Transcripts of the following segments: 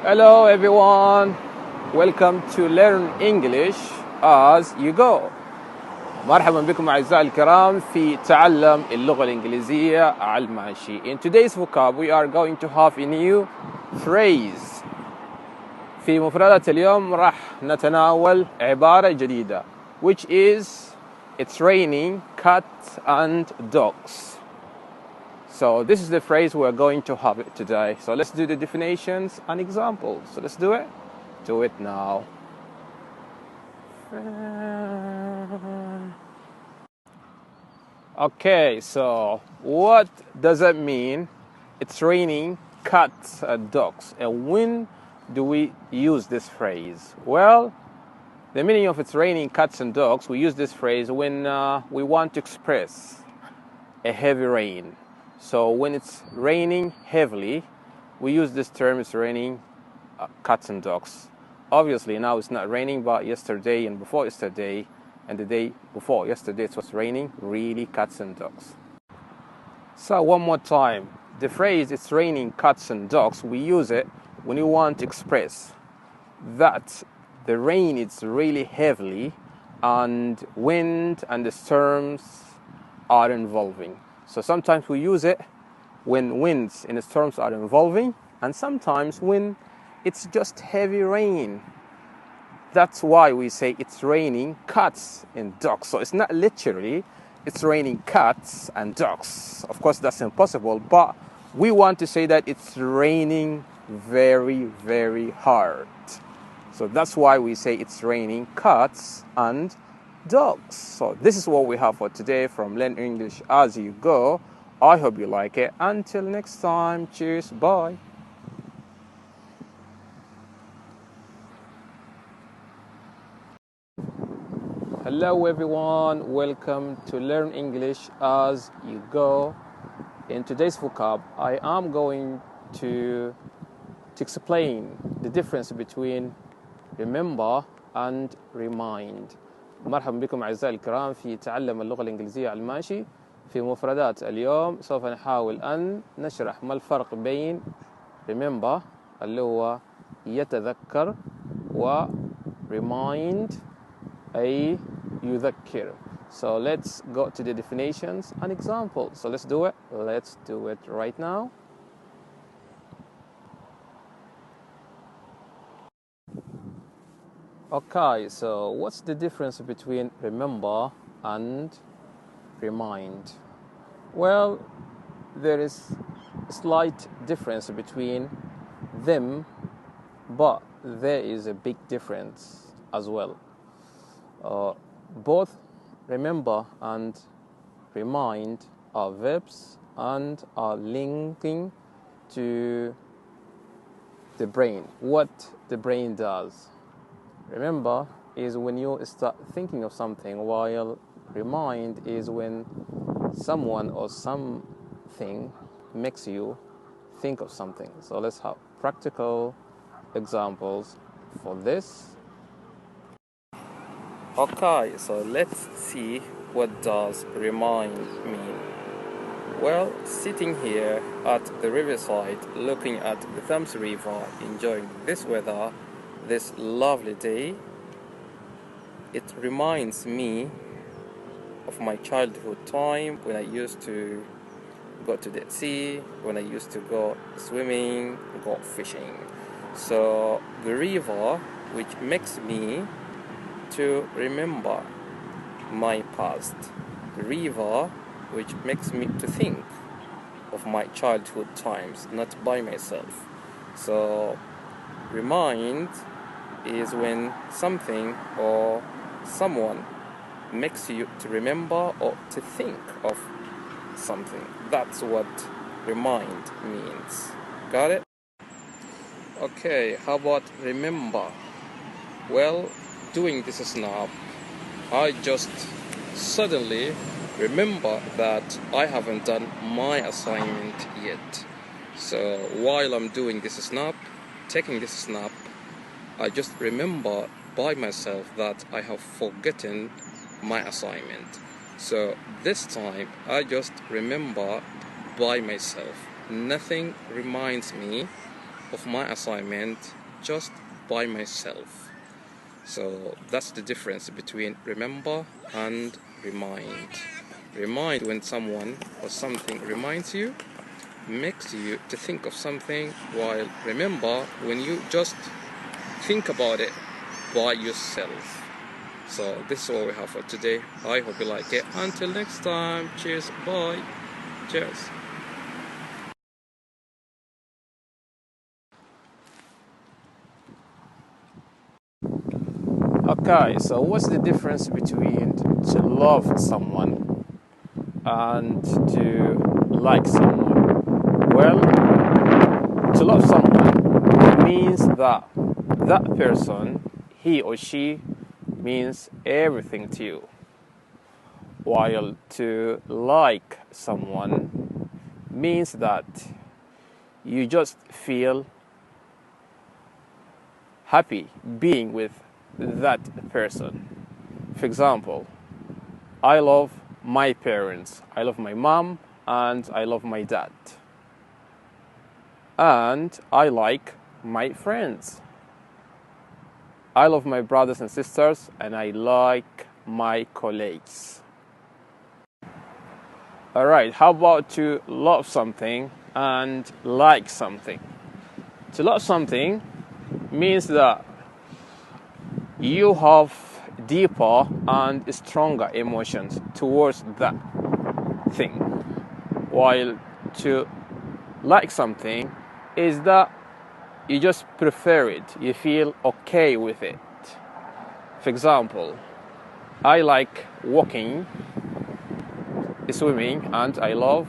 Hello everyone, welcome to Learn English as you go. مرحبا بكم أعزائي الكرام في تعلم اللغة الإنجليزية الماشي. In today's vocab we are going to have a new phrase. في مفردات اليوم راح نتناول عبارة جديدة which is it's raining cats and dogs. So this is the phrase we're going to have it today. So let's do the definitions and examples. So let's do it. Do it now. Okay, so what does it mean? It's raining cats and dogs. And when do we use this phrase? Well, the meaning of it's raining cats and dogs, we use this phrase when we want to express a heavy rain. So when it's raining heavily, we use this term, it's raining cats and dogs. Obviously now it's not raining, but yesterday and before yesterday and the day before yesterday it was raining really cats and dogs. So one more time, the phrase it's raining cats and dogs, we use it when you want to express that the rain is really heavily and wind and the storms are involving. So sometimes we use it when winds and storms are involving, and sometimes when it's just heavy rain. That's why we say it's raining cats and dogs. So it's not literally it's raining cats and dogs. Of course, that's impossible, but we want to say that it's raining very, very hard. So that's why we say it's raining cats and dogs. So this is what we have for today from Learn English as you go. I hope you like it. Until next time, cheers, bye. Hello everyone, welcome to Learn English as you go. In today's vocab, I am going to explain the difference between remember and remind. مرحبا بكم أعزائي الكرام في تعلم اللغة الإنجليزية الماشي. في مفردات اليوم سوف نحاول أن نشرح ما الفرق بين remember اللي هو يتذكر و remind أي يذكر. So let's go to the definitions and examples. So let's do it. Let's do it right now. Okay, so what's the difference between remember and remind? Well, there is a slight difference between them, but there is a big difference as well. Both remember and remind are verbs and are linking to the brain, what the brain does. Remember is when you start thinking of something, while remind is when someone or something makes you think of something. So let's have practical examples for this. Okay, so let's see what does remind mean. Well, sitting here at the riverside, looking at the Thames River, enjoying this weather, this lovely day, it reminds me of my childhood time when I used to go to the sea, when I used to go swimming, go fishing. So the river, which makes me to remember my past. The river, which makes me to think of my childhood times, not by myself. So remind is when something or someone makes you to remember or to think of something. That's what remind means. Got it? Okay, how about remember? Well, doing this snap, I just suddenly remember that I haven't done my assignment yet. So while I'm doing this snap, taking this snap, I just remember by myself that I have forgotten my assignment. So this time I just remember by myself. Nothing reminds me of my assignment just by myself. So that's the difference between remember and remind. Remind when someone or something reminds you, makes you to think of something, while remember when you just think about it by yourself. So this is what we have for today. I hope you like it. Until next time, cheers, bye. Cheers. Okay, so what's the difference between to love someone and to like someone? Well, to love someone means that that person, he or she, means everything to you. While to like someone means that you just feel happy being with that person. For example, I love my parents. I love my mom and I love my dad. And I like my friends. I love my brothers and sisters and I like my colleagues. Alright, how about to love something and like something? To love something means that you have deeper and stronger emotions towards that thing. While to like something is that you just prefer it, you feel okay with it. For example, I like walking, swimming, and I love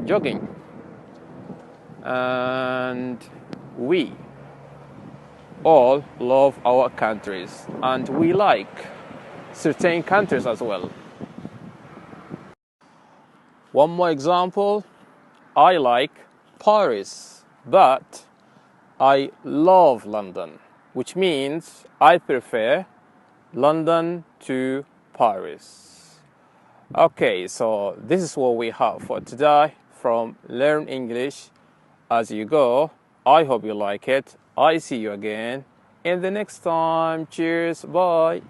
jogging. And we all love our countries and we like certain countries as well. One more example, I like Paris, but I love London, which means I prefer London to Paris. Okay, so this is what we have for today from Learn English As You Go. I hope you like it. I see you again in the next time. Cheers, bye.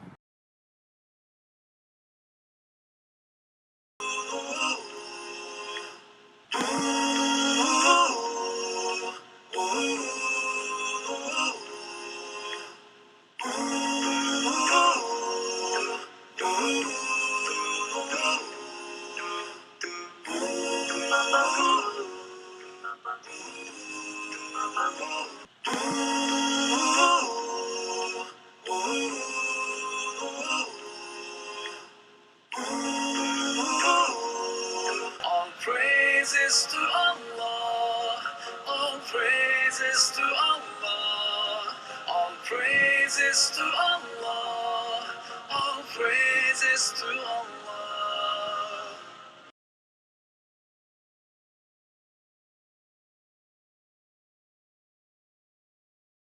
All praises to Allah, all praises to Allah, all praises to Allah, all praises to Allah.